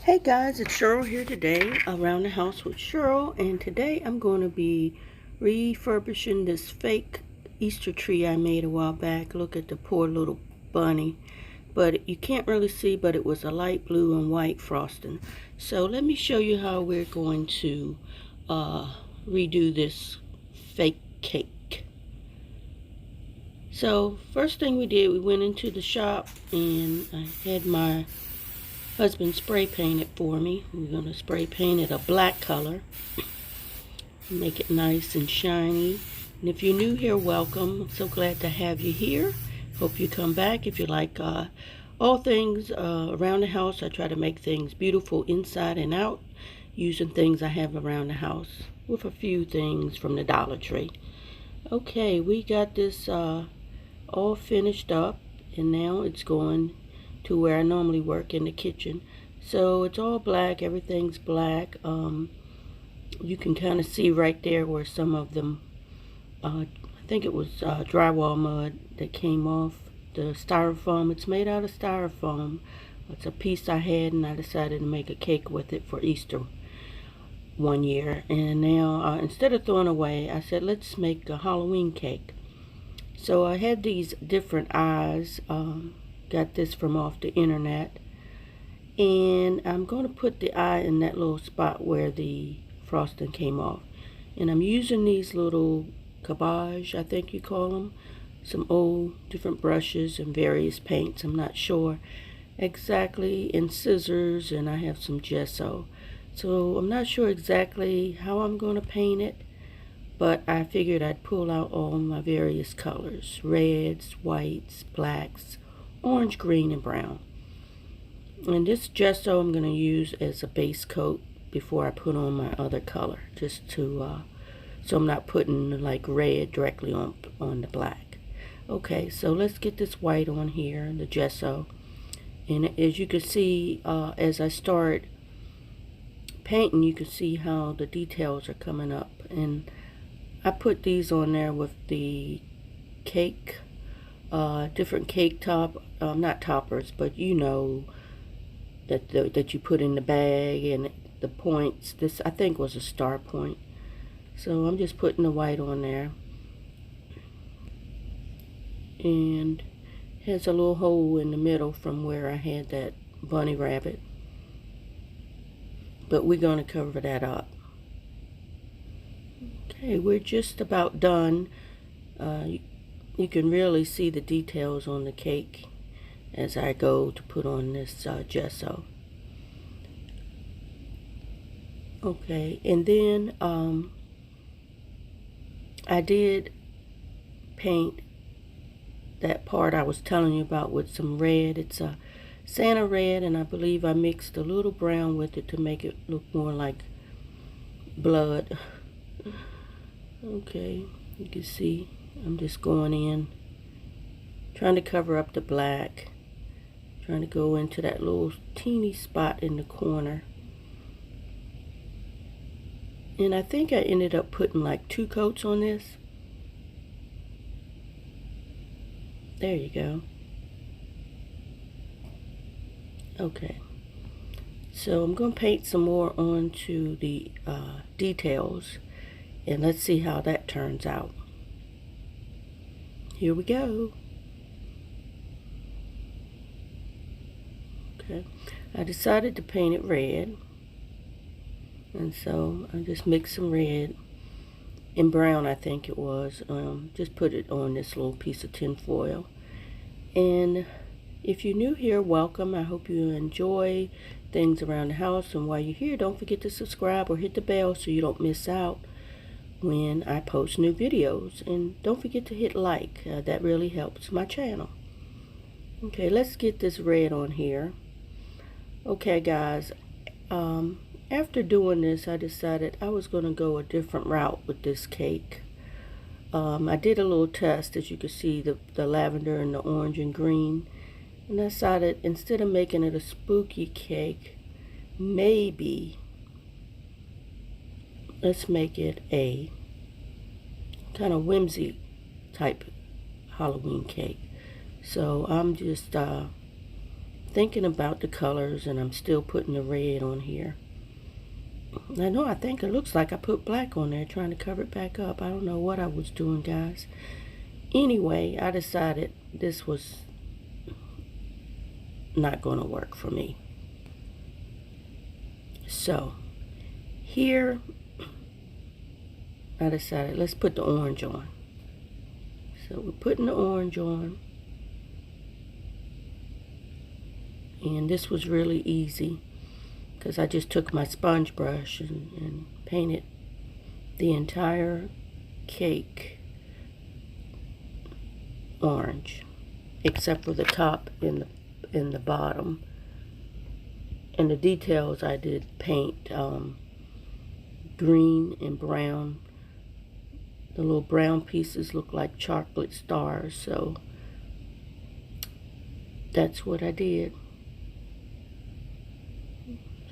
Hey guys, it's Cheryl here today, around the house with Cheryl, and today I'm going to be refurbishing this fake Easter tree I made a while back. Look at the poor little bunny, but you can't really see, but it was a light blue and white frosting. So let me show you how we're going to redo this fake cake. So first thing we did, we went into the shop and I had my husband spray paint it for me. We're going to spray paint it a black color, make it nice and shiny. And if you're new here, welcome. I'm so glad to have you here. Hope you come back. If you like all things around the house, I try to make things beautiful inside and out using things I have around the house with a few things from the Dollar Tree. Okay, we got this all finished up, and now it's going to where I normally work in the kitchen. So it's all black, everything's black. You can kind of see right there where some of them, I think it was drywall mud that came off the styrofoam. It's made out of styrofoam. It's a piece I had, and I decided to make a cake with it for Easter one year. And now instead of throwing away, I said let's make a Halloween cake. So I had these different eyes. Got this from off the internet, and I'm going to put the eye in that little spot where the frosting came off, and I'm using these little cabochons, I think you call them, some old different brushes and various paints, I'm not sure exactly, and scissors, and I have some gesso. So I'm not sure exactly how I'm going to paint it, but I figured I'd pull out all my various colors: reds, whites, blacks, orange, green, and brown. And this gesso I'm going to use as a base coat before I put on my other color, just to so I'm not putting like red directly on the black. Okay, so let's get this white on here, the gesso. And as you can see, as I start painting, you can see how the details are coming up. And I put these on there with the cake, different cake top, not toppers, but you know that you put in the bag, and the points. This I think was a star point. So I'm just putting the white on there, and has a little hole in the middle from where I had that bunny rabbit, but we're going to cover that up. Okay, we're just about done. You can really see the details on the cake as I go to put on this gesso. Okay, and then I did paint that part I was telling you about with some red. It's a Santa red, and I believe I mixed a little brown with it to make it look more like blood. Okay, you can see I'm just going in, trying to cover up the black, trying to go into that little teeny spot in the corner. And I think I ended up putting like 2 coats on this. There you go. Okay, so I'm going to paint some more onto the details, and let's see how that turns out. Here we go. Okay, I decided to paint it red, and so I just mixed some red and brown, I think it was. Just put it on this little piece of tin foil. And if you're new here, welcome. I hope you enjoy things around the house, and while you're here, don't forget to subscribe or hit the bell so you don't miss out when I post new videos. And don't forget to hit like. That really helps my channel. Okay, let's get this red on here. Okay guys, after doing this, I decided I was going to go a different route with this cake. I did a little test, as you can see, the lavender and the orange and green, and I decided instead of making it a spooky cake, maybe let's make it a kind of whimsy type Halloween cake. So I'm just thinking about the colors, and I'm still putting the red on here. I think it looks like I put black on there trying to cover it back up. I don't know what I was doing, guys. Anyway, I decided this was not going to work for me. So here I decided let's put the orange on. So we're putting the orange on. And this was really easy because I just took my sponge brush and painted the entire cake orange, except for the top and the bottom. And the details I did paint green and brown. The little brown pieces look like chocolate stars, so that's what I did.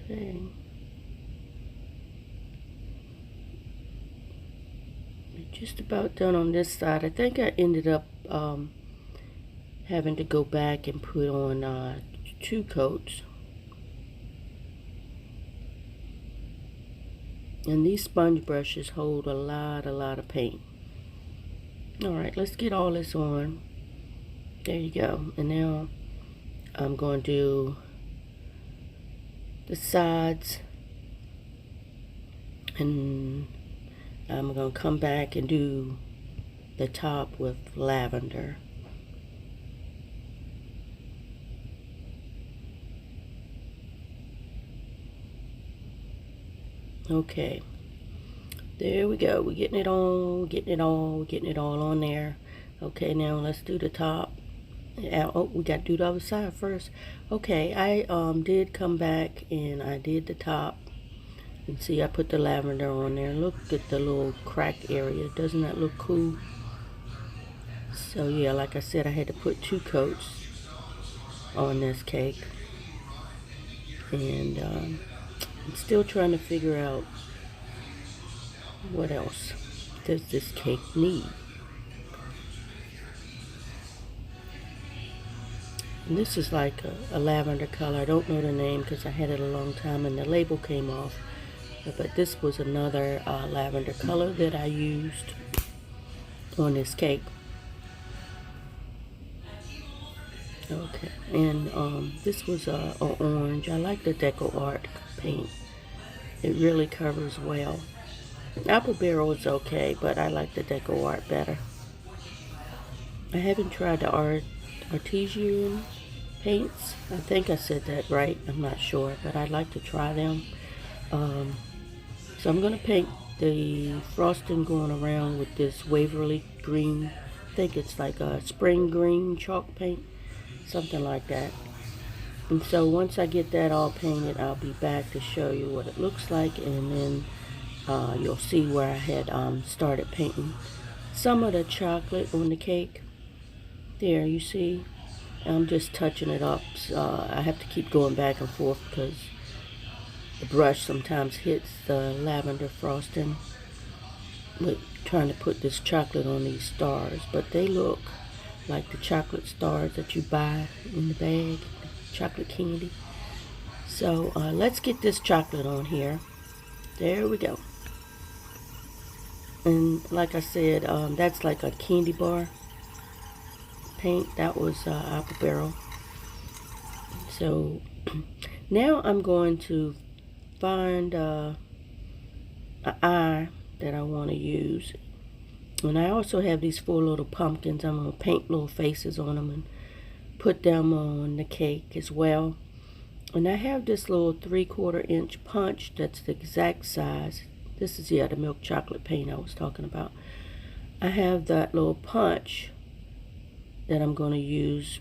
Okay. Just about done on this side. I think I ended up having to go back and put on 2 coats. And these sponge brushes hold a lot of paint. Alright, let's get all this on. There you go. And now I'm going to do the sides. And I'm going to come back and do the top with lavender. Okay, there we go. We're getting it all on there. Okay, now let's do the top. Oh, we got to do the other side first. Okay, I did come back and I did the top. You can see I put the lavender on there. Look at the little crack area. Doesn't that look cool? So yeah, like I said, I had to put 2 coats on this cake. And I'm still trying to figure out what else does this cake need. And this is like a lavender color. I don't know the name because I had it a long time and the label came off. But this was another lavender color that I used on this cake. Okay, and this was a orange. I like the Deco Art paint. It really covers well. Apple Barrel is okay, but I like the Deco Art better. I haven't tried the artesian paints. I think I said that right. I'm not sure, but I'd like to try them. So I'm going to paint the frosting going around with this Waverly green. I think it's like a spring green chalk paint. Something like that. And so once I get that all painted, I'll be back to show you what it looks like, and then you'll see where I had started painting some of the chocolate on the cake. There, you see, I'm just touching it up. So, I have to keep going back and forth because the brush sometimes hits the lavender frosting with trying to put this chocolate on these stars, but they look like the chocolate stars that you buy in the bag, chocolate candy. So let's get this chocolate on here. There we go. And like I said, that's like a candy bar paint. That was Apple Barrel. So now I'm going to find an eye that I want to use. And I also have these 4 little pumpkins. I'm going to paint little faces on them and put them on the cake as well. And I have this little 3/4 inch punch that's the exact size. This is, yeah, the milk chocolate paint I was talking about. I have that little punch that I'm going to use.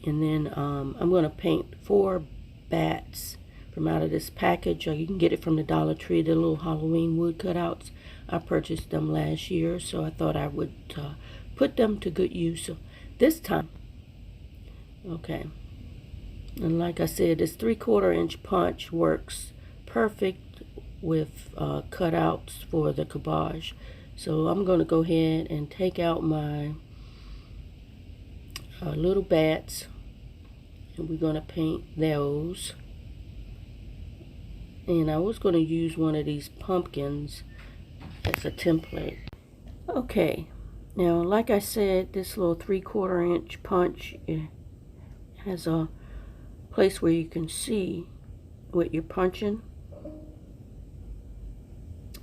And then I'm going to paint 4 bats from out of this package. You can get it from the Dollar Tree, the little Halloween wood cutouts. I purchased them last year, so I thought I would put them to good use this time. Okay. And like I said, this 3/4 inch punch works perfect with cutouts for the cabochon. So I'm going to go ahead and take out my little bats. And we're going to paint those. And I was going to use one of these pumpkins as a template. Okay, now like I said, this little 3/4 inch punch has a place where you can see what you're punching.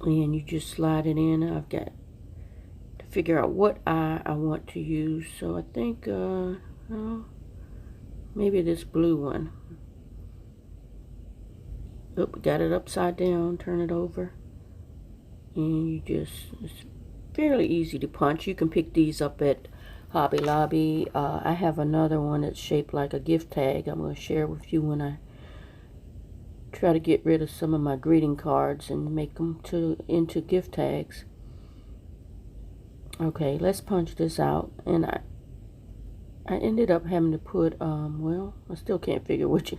And you just slide it in. I've got to figure out what eye I want to use. So I think maybe this blue one. Oh, got it upside down, turn it over. And you just, it's fairly easy to punch. You can pick these up at Hobby Lobby. I have another one that's shaped like a gift tag I'm going to share with you when I try to get rid of some of my greeting cards and make them into gift tags. Okay, let's punch this out. And I ended up having to put well, I still can't figure which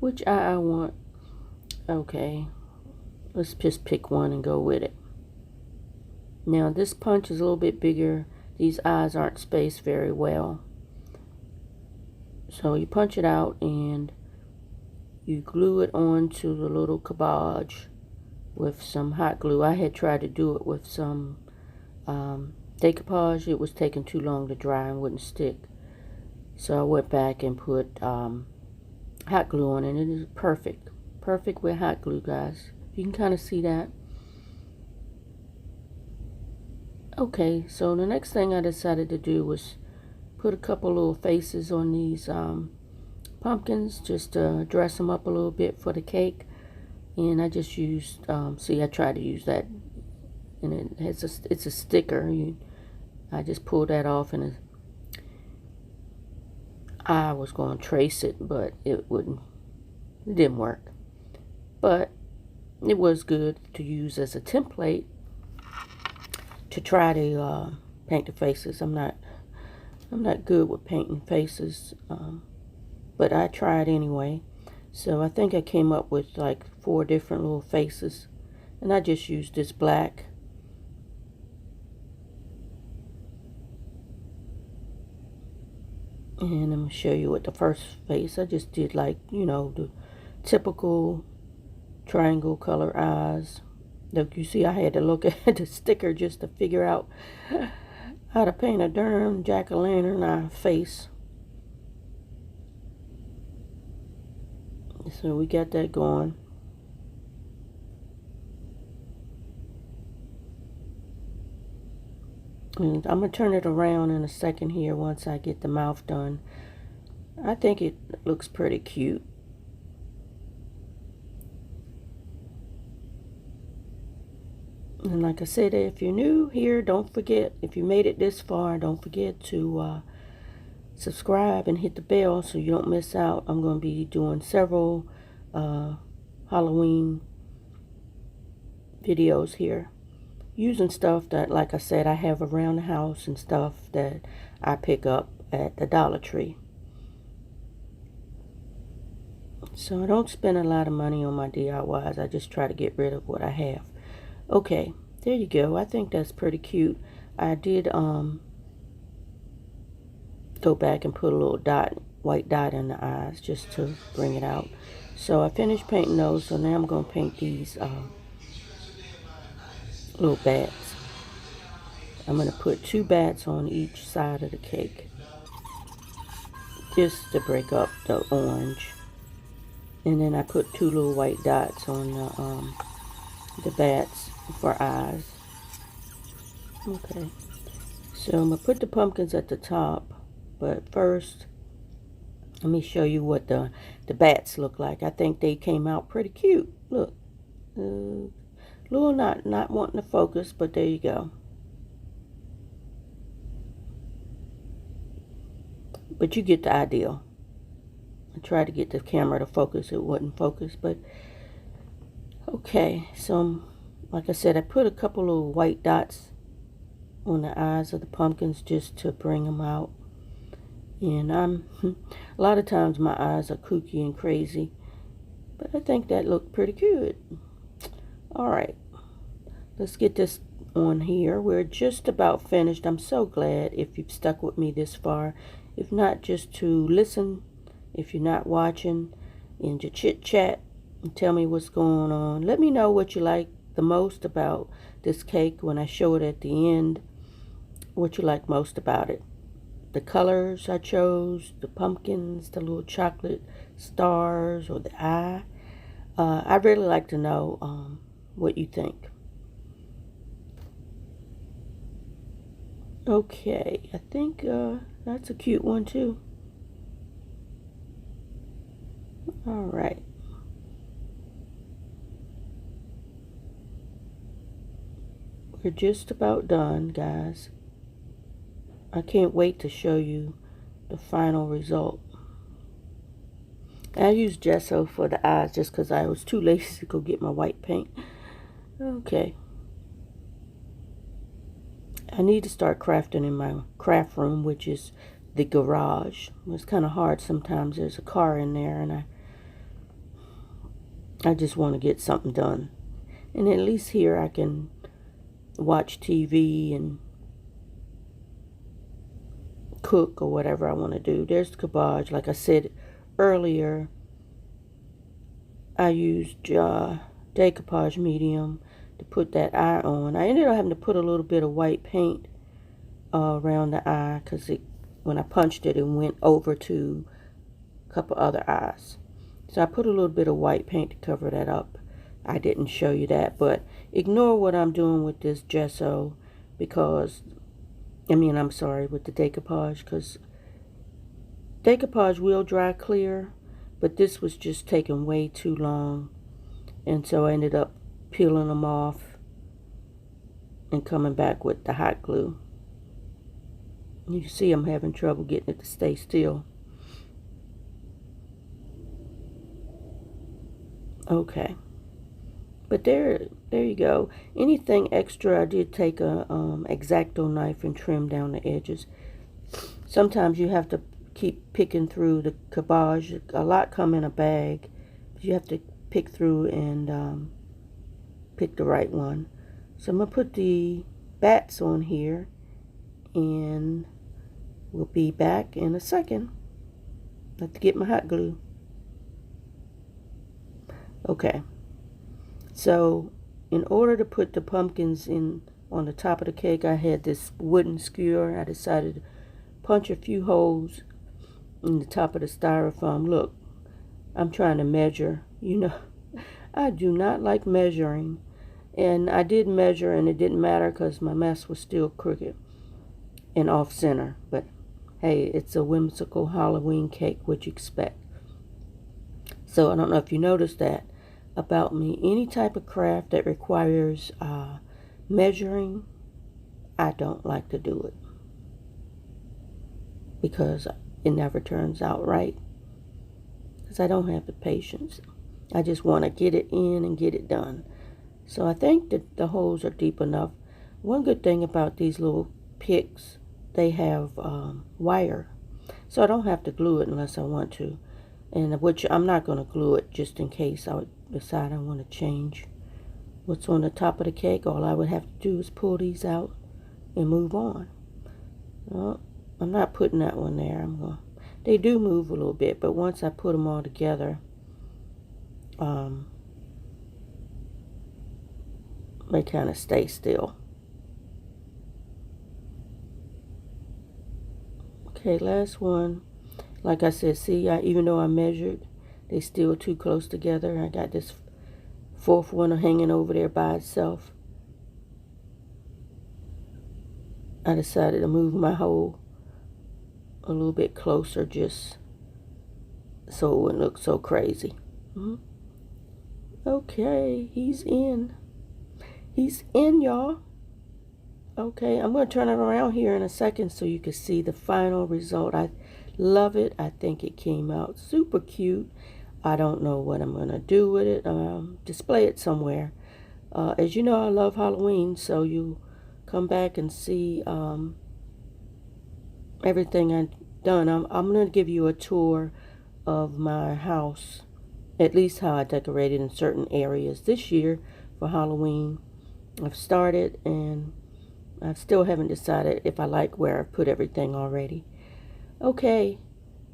which eye I want. Okay, let's just pick one and go with it. Now this punch is a little bit bigger. These eyes aren't spaced very well. So you punch it out and you glue it onto the little cabochon with some hot glue. I had tried to do it with some decoupage. It was taking too long to dry and wouldn't stick. So I went back and put hot glue on it, and it is perfect. Perfect with hot glue, guys. You can kind of see that. Okay, so the next thing I decided to do was put a couple little faces on these pumpkins, just to dress them up a little bit for the cake. And I just used, see, I tried to use that, and it has it's a sticker. I just pulled that off, and I was going to trace it, but it didn't work. But it was good to use as a template to try to paint the faces. I'm not good with painting faces, but I tried anyway. So I think I came up with like 4 different little faces, and I just used this black. And I'm going to show you what the first face, I just did like, you know, the typical triangle color eyes. Look, you see I had to look at the sticker just to figure out how to paint a darn jack-o'-lantern eye face. So we got that going. And I'm going to turn it around in a second here once I get the mouth done. I think it looks pretty cute. And like I said, if you're new here, don't forget, if you made it this far, don't forget to subscribe and hit the bell so you don't miss out. I'm going to be doing several Halloween videos here, using stuff that, like I said, I have around the house and stuff that I pick up at the Dollar Tree. So I don't spend a lot of money on my DIYs. I just try to get rid of what I have. Okay, there you go. I think that's pretty cute. I did go back and put a little white dot in the eyes just to bring it out. So I finished painting those, so now I'm going to paint these little bats. I'm going to put 2 bats on each side of the cake, just to break up the orange. And then I put 2 little white dots on the bats for eyes. Okay, so I'm going to put the pumpkins at the top, but first let me show you what the bats look like. I think they came out pretty cute. Look, little not wanting to focus, but there you go. But you get the idea. I tried to get the camera to focus, it wouldn't focus, but okay. So like I said, I put a couple of white dots on the eyes of the pumpkins just to bring them out. And a lot of times my eyes are kooky and crazy, but I think that looked pretty good. Alright, let's get this on here. We're just about finished. I'm so glad if you've stuck with me this far. If not, just to listen If you're not watching, in your chit chat and tell me what's going on. Let me know what you like the most about this cake when I show it at the end. What you like most about it. The colors I chose, the pumpkins, the little chocolate stars, or the eye. I'd really like to know what you think. Okay, I think that's a cute one too. All right. We're just about done, guys. I can't wait to show you the final result. I used gesso for the eyes just because I was too lazy to go get my white paint. Okay. I need to start crafting in my craft room, which is the garage. It's kind of hard sometimes. There's a car in there, and I just want to get something done. And at least here I can watch TV and cook or whatever I want to do. There's the cabochon. Like I said earlier, I used decoupage medium to put that eye on. I ended up having to put a little bit of white paint around the eye because when I punched it, it went over to a couple other eyes. So I put a little bit of white paint to cover that up. I didn't show you that, but ignore what I'm doing with this gesso because, I'm sorry, with the decoupage, because decoupage will dry clear, but this was just taking way too long, and so I ended up peeling them off and coming back with the hot glue. You can see I'm having trouble getting it to stay still. Okay, but there you go. Anything extra, I did take a X-Acto knife and trim down the edges. Sometimes you have to keep picking through the cabochon. A lot come in a bag. You have to pick through and pick the right one. So I'm going to put the bats on here, and we'll be back in a second. I have to get my hot glue. Okay, so in order to put the pumpkins in on the top of the cake, I had this wooden skewer. I decided to punch a few holes in the top of the styrofoam. Look, I'm trying to measure. I do not like measuring. And I did measure, and it didn't matter because my mess was still crooked and off center. But hey, it's a whimsical Halloween cake, what you expect. So I don't know if you noticed that about me. Any type of craft that requires measuring, I don't like to do it because it never turns out right. Because I don't have the patience. I just want to get it in and get it done. So I think that the holes are deep enough. One good thing about these little picks, they have wire. So I don't have to glue it unless I want to. And which I'm not going to glue it just in case I would decide I want to change what's on the top of the cake. All I would have to do is pull these out and move on. Well, I'm not putting that one there. They do move a little bit, but once I put them all together, they kind of stay still. Okay, last one. Like I said, see, even though I measured, they still too close together. I got this fourth one hanging over there by itself. I decided to move my hole a little bit closer just so it wouldn't look so crazy. Okay, he's in. He's in, y'all. Okay, I'm going to turn it around here in a second so you can see the final result. I love it. I think it came out super cute. I don't know what I'm going to do with it. Display it somewhere. As you know, I love Halloween, so you come back and see everything I've done. I'm going to give you a tour of my house, at least how I decorated in certain areas this year for Halloween. I've started, and I still haven't decided if I like where I've put everything already. Okay,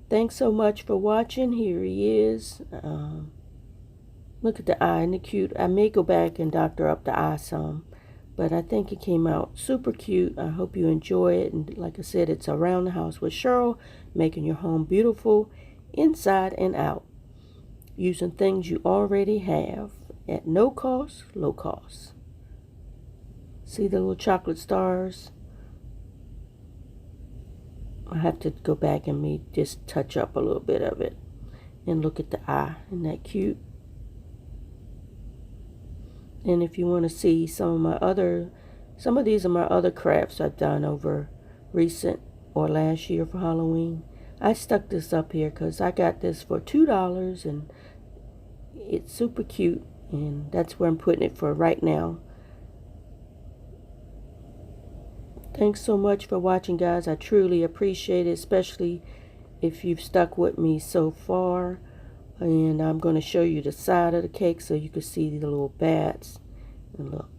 Thanks so much for watching. Here he is. Look at the eye, isn't it cute? I may go back and doctor up the eye some, but I think it came out super cute. I hope you enjoy it. And like I said, it's Around the House with Cheryl, making your home beautiful inside and out, using things you already have at no cost, low cost. See the little chocolate stars? I have to go back and just touch up a little bit of it. And look at the eye. Isn't that cute? And if you want to see some of these are my other crafts I've done over recent or last year for Halloween. I stuck this up here because I got this for $2 and it's super cute, and that's where I'm putting it for right now. Thanks so much for watching, guys. I truly appreciate it, especially if you've stuck with me so far. And I'm going to show you the side of the cake so you can see the little bats. And look.